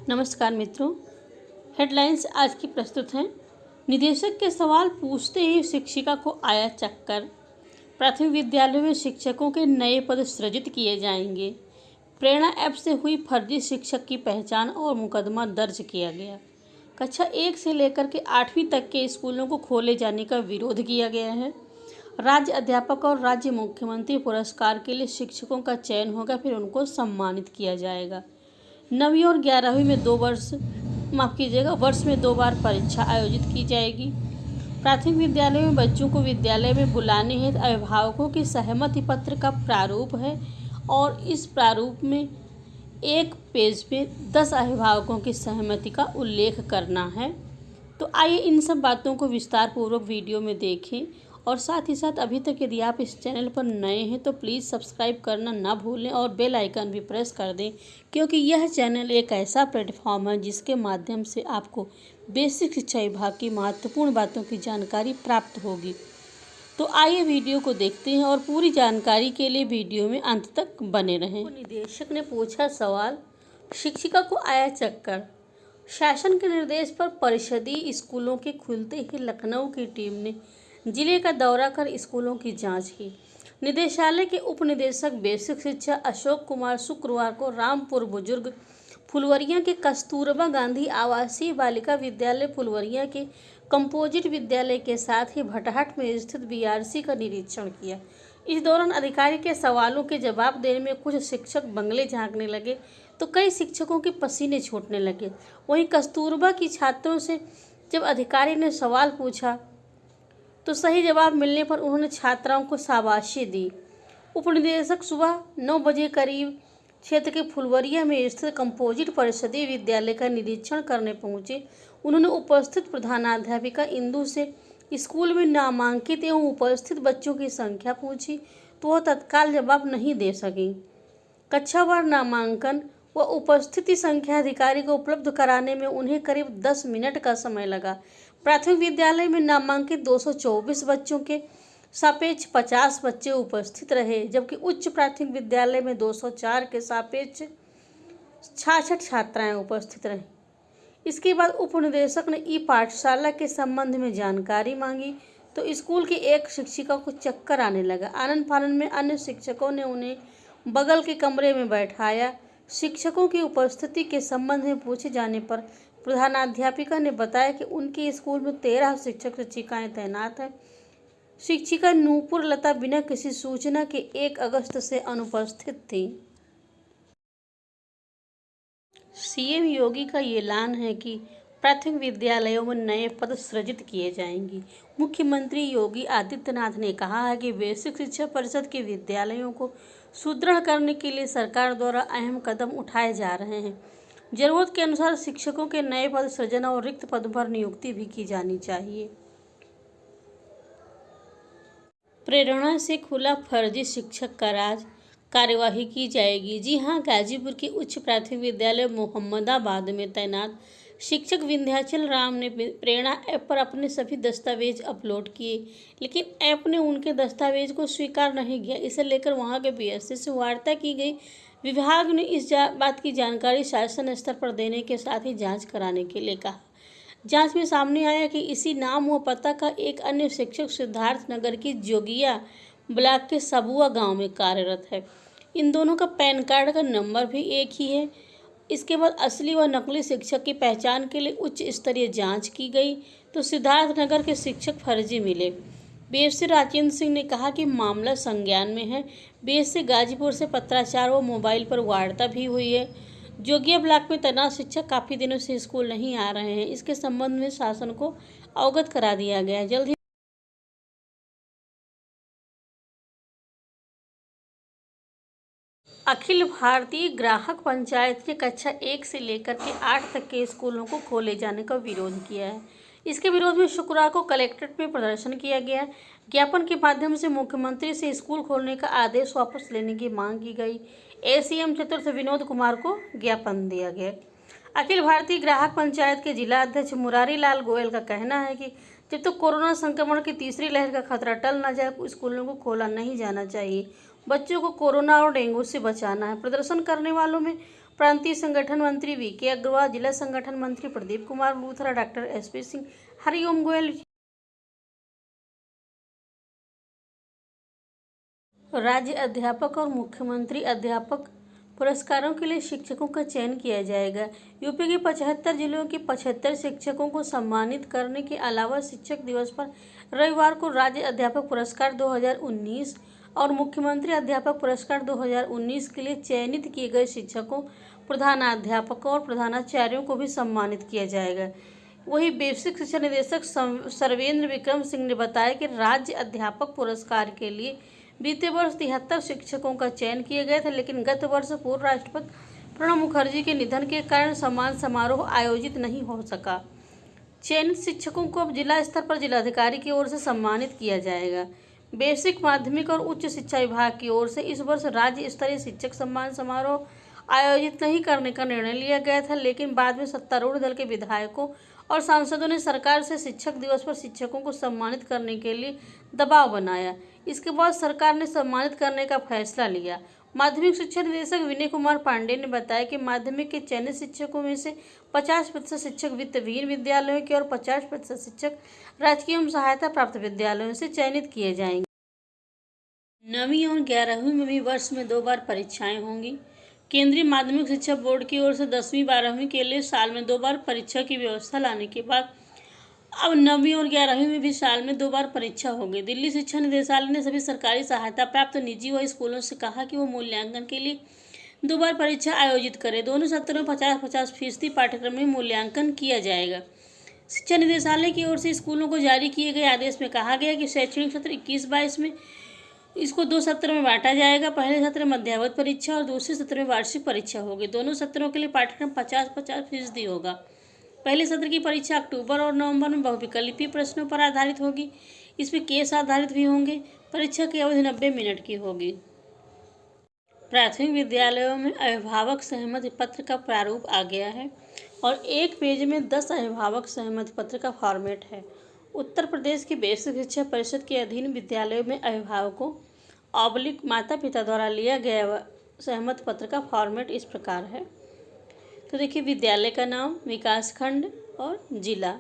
नमस्कार मित्रों, हेडलाइंस आज की प्रस्तुत हैं। निदेशक के सवाल पूछते ही शिक्षिका को आया चक्कर। प्राथमिक विद्यालयों में शिक्षकों के नए पद सृजित किए जाएंगे। प्रेरणा ऐप से हुई फर्जी शिक्षक की पहचान और मुकदमा दर्ज किया गया। कक्षा 1 से लेकर के 8वीं तक के स्कूलों को खोले जाने का विरोध किया गया है। राज्य अध्यापक और राज्य मुख्यमंत्री पुरस्कार के लिए शिक्षकों का चयन होगा, फिर उनको सम्मानित किया जाएगा। 9वीं और 11वीं में वर्ष में 2 बार परीक्षा आयोजित की जाएगी। प्राथमिक विद्यालय में बच्चों को विद्यालय में बुलाने हेतु अभिभावकों की सहमति पत्र का प्रारूप है और इस प्रारूप में एक पेज में 10 अभिभावकों की सहमति का उल्लेख करना है। तो आइए इन सब बातों को विस्तार पूर्वक वीडियो में देखें और साथ ही साथ अभी तक यदि आप इस चैनल पर नए हैं तो प्लीज़ सब्सक्राइब करना ना भूलें और बेल आइकन भी प्रेस कर दें, क्योंकि यह चैनल एक ऐसा प्लेटफॉर्म है जिसके माध्यम से आपको बेसिक शिक्षा विभाग की महत्वपूर्ण बातों की जानकारी प्राप्त होगी। तो आइए वीडियो को देखते हैं और पूरी जानकारी के लिए वीडियो में अंत तक बने रहें। निदेशक ने पूछा सवाल, शिक्षिका को आया चक्कर। शासन के निर्देश पर परिषदीय स्कूलों के खुलते ही लखनऊ की टीम ने जिले का दौरा कर स्कूलों की जांच की। निदेशालय के उप निदेशक बेसिक शिक्षा अशोक कुमार शुक्रवार को रामपुर बुजुर्ग फुलवरिया के कस्तूरबा गांधी आवासीय बालिका विद्यालय फुलवरिया के कंपोजिट विद्यालय के साथ ही भटहट में स्थित बीआरसी का निरीक्षण किया। इस दौरान अधिकारी के सवालों के जवाब देने में कुछ शिक्षक बंगले झांकने लगे तो कई शिक्षकों के पसीने छूटने लगे। वहीं कस्तूरबा की छात्रों से जब अधिकारी ने सवाल पूछा तो सही जवाब मिलने पर उन्होंने छात्राओं को शाबाशी दी। उपनिदेशक सुबह 9 बजे करीब क्षेत्र के फुलवरिया में स्थित कंपोजिट परिषदीय विद्यालय का निरीक्षण करने पहुंचे। उन्होंने उपस्थित प्रधानाध्यापिका इंदु से स्कूल में नामांकित एवं उपस्थित बच्चों की संख्या पूछी तो वह तत्काल जवाब नहीं दे सकी। कक्षावार नामांकन व उपस्थिति संख्या अधिकारी को उपलब्ध कराने में उन्हें करीब 10 मिनट का समय लगा। प्राथमिक विद्यालय में नामांकित 224 बच्चों के सापेक्ष 50 बच्चे उपस्थित रहे, जबकि उच्च प्राथमिक विद्यालय में 204 के सापेक्ष 66 छात्राएं उपस्थित रहीं। इसके बाद उप निदेशक ने ई पाठशाला के संबंध में जानकारी मांगी तो स्कूल की एक शिक्षिका को चक्कर आने लगा। आनन फानन में अन्य शिक्षकों ने उन्हें बगल के कमरे में बैठाया। शिक्षकों की उपस्थिति के संबंध में पूछे जाने पर प्रधानाध्यापिका ने बताया कि उनके स्कूल में 13 शिक्षक शिक्षिकाएं तैनात हैं। शिक्षिका नूपुर लता बिना किसी सूचना के 1 अगस्त से अनुपस्थित थी। सीएम योगी का ये ऐलान है कि प्राथमिक विद्यालयों में नए पद सृजित किए जाएंगे। मुख्यमंत्री योगी आदित्यनाथ ने कहा है कि बेसिक शिक्षा परिषद के विद्यालयों को सुदृढ़ करने के लिए सरकार द्वारा अहम कदम उठाए जा रहे हैं। जरूरत के अनुसार शिक्षकों के नए पद सृजन और रिक्त पद पर नियुक्ति भी की जानी चाहिए। प्रेरणा से खुला फर्जी शिक्षक का राज, कार्यवाही की जाएगी। जी हां, गाजीपुर के उच्च प्राथमिक विद्यालय मोहम्मदाबाद में तैनात शिक्षक विंध्याचल राम ने प्रेरणा ऐप पर अपने सभी दस्तावेज अपलोड किए, लेकिन ऐप ने उनके दस्तावेज को स्वीकार नहीं किया। इसे लेकर वहां के बीएससी से वार्ता की गई। विभाग ने इस बात की जानकारी शासन स्तर पर देने के साथ ही जांच कराने के लिए कहा। जांच में सामने आया कि इसी नाम व पता का एक अन्य शिक्षक सिद्धार्थनगर की जोगिया ब्लॉक के सबुआ गांव में कार्यरत है। इन दोनों का पैन कार्ड का नंबर भी एक ही है। इसके बाद असली व नकली शिक्षक की पहचान के लिए उच्च स्तरीय जाँच की गई तो सिद्धार्थनगर के शिक्षक फर्जी मिले। बीएससी राजेंद्र सिंह ने कहा कि मामला संज्ञान में है। बीएससी गाजीपुर से पत्राचार व मोबाइल पर वार्ता भी हुई है। जोगिया ब्लॉक में तैनात शिक्षक काफ़ी दिनों से स्कूल नहीं आ रहे हैं। इसके संबंध में शासन को अवगत करा दिया गया है। जल्द ही अखिल भारतीय ग्राहक पंचायत ने कक्षा 1 से लेकर के 8 तक के स्कूलों को खोले जाने का विरोध किया है। इसके विरोध में शुक्रवार को कलेक्ट्रेट में प्रदर्शन किया गया। ज्ञापन के माध्यम से मुख्यमंत्री से स्कूल खोलने का आदेश वापस लेने की मांग की गई। एसीएम चतुर्थ विनोद कुमार को ज्ञापन दिया गया। अखिल भारतीय ग्राहक पंचायत के जिला अध्यक्ष मुरारी लाल गोयल का कहना है कि जब तक कोरोना संक्रमण की तीसरी लहर का खतरा टल न जाए स्कूलों को खोला नहीं जाना चाहिए। बच्चों को कोरोना और डेंगू से बचाना है। प्रदर्शन करने वालों में प्रांतीय संगठन मंत्री वीके अग्रवाल, जिला संगठन मंत्री प्रदीप कुमार लूथरा, डॉक्टर एसपी सिंह, हरिओम गोयल, राज्य अध्यापक और मुख्यमंत्री अध्यापक पुरस्कारों के लिए शिक्षकों का चयन किया जाएगा। यूपी के 75 जिलों के 75 शिक्षकों को सम्मानित करने के अलावा शिक्षक दिवस पर रविवार को राज्य अध्यापक पुरस्कार 2019 और मुख्यमंत्री अध्यापक पुरस्कार 2019 के लिए चयनित किए गए शिक्षकों, प्रधानाध्यापकों और प्रधानाचार्यों को भी सम्मानित किया जाएगा। वहीं बेसिक शिक्षा निदेशक सर्वेंद्र विक्रम सिंह ने बताया कि राज्य अध्यापक पुरस्कार के लिए बीते वर्ष 73 शिक्षकों का चयन किया गया था, लेकिन गत वर्ष पूर्व राष्ट्रपति प्रणब मुखर्जी के निधन के कारण सम्मान समारोह आयोजित नहीं हो सका। चयनित शिक्षकों को अब जिला स्तर पर जिलाधिकारी की ओर से सम्मानित किया जाएगा। बेसिक, माध्यमिक और उच्च शिक्षा विभाग की ओर से इस वर्ष राज्य स्तरीय शिक्षक सम्मान समारोह आयोजित नहीं करने का निर्णय लिया गया था, लेकिन बाद में सत्तारूढ़ दल के विधायकों और सांसदों ने सरकार से शिक्षक दिवस पर शिक्षकों को सम्मानित करने के लिए दबाव बनाया। इसके बाद सरकार ने सम्मानित करने का फैसला लिया। माध्यमिक शिक्षा निदेशक विनय कुमार पांडेय ने बताया कि माध्यमिक के चयनित शिक्षकों में से 50% शिक्षक वित्तविहीन विद्यालयों के और 50% शिक्षक राजकीय एवं सहायता प्राप्त विद्यालयों से चयनित किए जाएंगे। 9वीं और 11वीं में भी वर्ष में 2 बार परीक्षाएं होंगी। केंद्रीय माध्यमिक शिक्षा बोर्ड की ओर से 10वीं 12वीं के लिए साल में 2 बार परीक्षा की व्यवस्था लाने के बाद अब 9वीं और 11वीं में भी साल में 2 बार परीक्षा होगी। दिल्ली शिक्षा निदेशालय ने सभी सरकारी सहायता प्राप्त निजी व स्कूलों से कहा कि वो मूल्यांकन के लिए 2 बार परीक्षा आयोजित करें। दोनों सत्रों में 50-50% पाठ्यक्रम में मूल्यांकन किया जाएगा। शिक्षा निदेशालय की ओर से स्कूलों को जारी किए गए आदेश में कहा गया कि शैक्षणिक सत्र 21-22 में इसको 2 सत्र में बांटा जाएगा। पहले सत्र में मध्यावधि परीक्षा और दूसरे सत्र में वार्षिक परीक्षा होगी। दोनों सत्रों के लिए पाठ्यक्रम 50-50% होगा। पहले सत्र की परीक्षा अक्टूबर और नवंबर में बहुविकल्पीय प्रश्नों पर आधारित होगी। इसमें केस आधारित भी होंगे। परीक्षा की अवधि 90 मिनट की होगी। प्राथमिक विद्यालयों में अभिभावक सहमति पत्र का प्रारूप आ गया है और एक पेज में 10 अभिभावक सहमति पत्र का फॉर्मेट है। उत्तर प्रदेश की बेसिक शिक्षा परिषद के अधीन विद्यालयों में अभिभावकों माता पिता द्वारा लिया गया सहमति पत्र का फॉर्मेट इस प्रकार है। तो देखिए, विद्यालय का नाम, विकासखंड और जिला।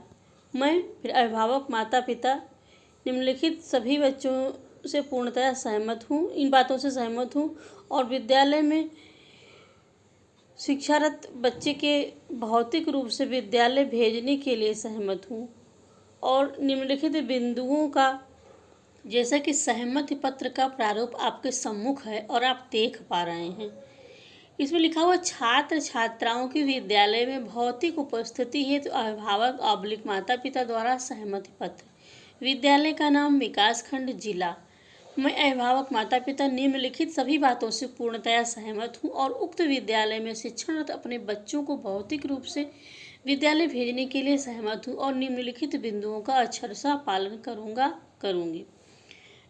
मैं फिर अभिभावक माता पिता निम्नलिखित सभी बच्चों से पूर्णतः सहमत हूँ, इन बातों से सहमत हूँ और विद्यालय में शिक्षारत बच्चे के भौतिक रूप से विद्यालय भेजने के लिए सहमत हूँ और निम्नलिखित बिंदुओं का जैसा कि सहमति पत्र का प्रारूप आपके सम्मुख है और आप देख पा रहे हैं। इसमें लिखा हुआ छात्र छात्राओं की विद्यालय में भौतिक उपस्थिति हेतु अभिभावक माता पिता द्वारा सहमति पत्र। विद्यालय का नाम, विकासखंड, जिला। मैं अभिभावक माता पिता निम्नलिखित सभी बातों से पूर्णतया सहमत हूँ और उक्त विद्यालय में शिक्षणरत अपने बच्चों को भौतिक रूप से विद्यालय भेजने के लिए सहमत हूँ और निम्नलिखित बिंदुओं का अक्षरशः पालन करूँगी।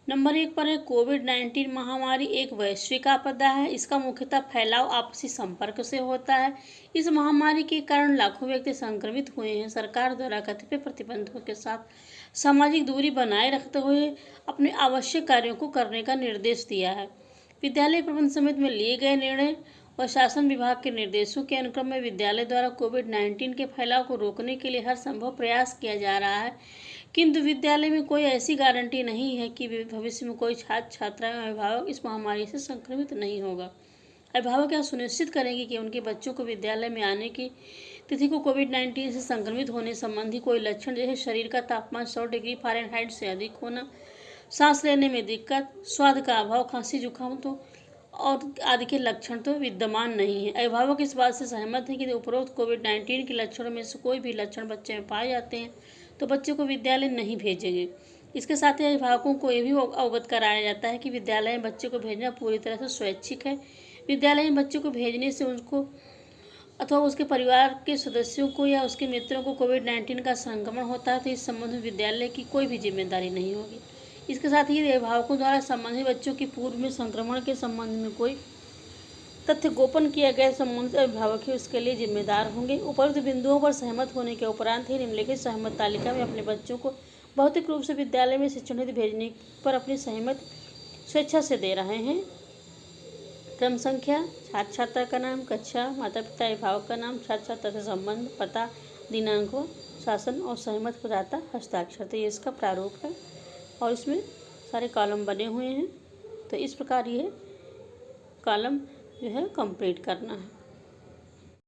नंबर 1 पर है कोविड-19 महामारी एक वैश्विक आपदा है। इसका मुख्यतः फैलाव आपसी संपर्क से होता है। इस महामारी के कारण लाखों व्यक्ति संक्रमित हुए हैं। सरकार द्वारा कतिपय प्रतिबंधों के साथ सामाजिक दूरी बनाए रखते हुए अपने आवश्यक कार्यों को करने का निर्देश दिया है। विद्यालय प्रबंध समिति में लिए गए निर्णय और शासन विभाग के निर्देशों के अनुक्रम में विद्यालय द्वारा कोविड-19 के फैलाव को रोकने के लिए हर संभव प्रयास किया जा रहा है, किंतु विद्यालय में कोई ऐसी गारंटी नहीं है कि भविष्य में कोई छात्र छात्रा एवं अभिभावक इस महामारी से संक्रमित नहीं होगा। अभिभावक यह सुनिश्चित करेंगे कि उनके बच्चों को विद्यालय में आने की तिथि को कोविड-19 से संक्रमित होने संबंधी कोई लक्षण जैसे शरीर का तापमान 100 डिग्री फ़ारेनहाइट से अधिक होना, सांस लेने में दिक्कत, स्वाद का अभाव, खांसी जुकाम और आदि के लक्षण तो विद्यमान नहीं है। अभिभावक इस बात से सहमत हैं कि उपरोक्त कोविड-19 के लक्षणों में से कोई भी लक्षण बच्चे में पाए जाते हैं तो बच्चे को विद्यालय नहीं भेजेंगे। इसके साथ ही अभिभावकों को ये भी अवगत कराया जाता है कि विद्यालय में बच्चे को भेजना पूरी तरह से स्वैच्छिक है। विद्यालय में बच्चे को भेजने से उसको अथवा उसके परिवार के सदस्यों को या उसके मित्रों को कोविड-19 का संक्रमण होता है तो इस संबंध में विद्यालय की कोई भी जिम्मेदारी नहीं होगी। इसके साथ ही अभिभावकों द्वारा संबंधित बच्चों की पूर्व में संक्रमण के संबंध में कोई तथ्य गोपन किया गया संबंधित अभिभावक ही उसके लिए जिम्मेदार होंगे। उपरोक्त बिंदुओं पर सहमत होने के उपरांत ही निम्नलिखित सहमत तालिका में अपने बच्चों को भौतिक रूप से विद्यालय में शिक्षण हेतु भेजने पर अपनी सहमति स्वेच्छा से दे रहे हैं। क्रम संख्या, छात्र छात्रा का नाम, कक्षा, माता पिता अभिभावक का नाम, छात्र छात्रा से संबंध, पता, दिनांक हो, शासन और सहमत प्रदाता हस्ताक्षर। तो ये इसका प्रारूप है और इसमें सारे कॉलम बने हुए हैं। तो इस प्रकार ये कॉलम जो है कंप्लीट करना है।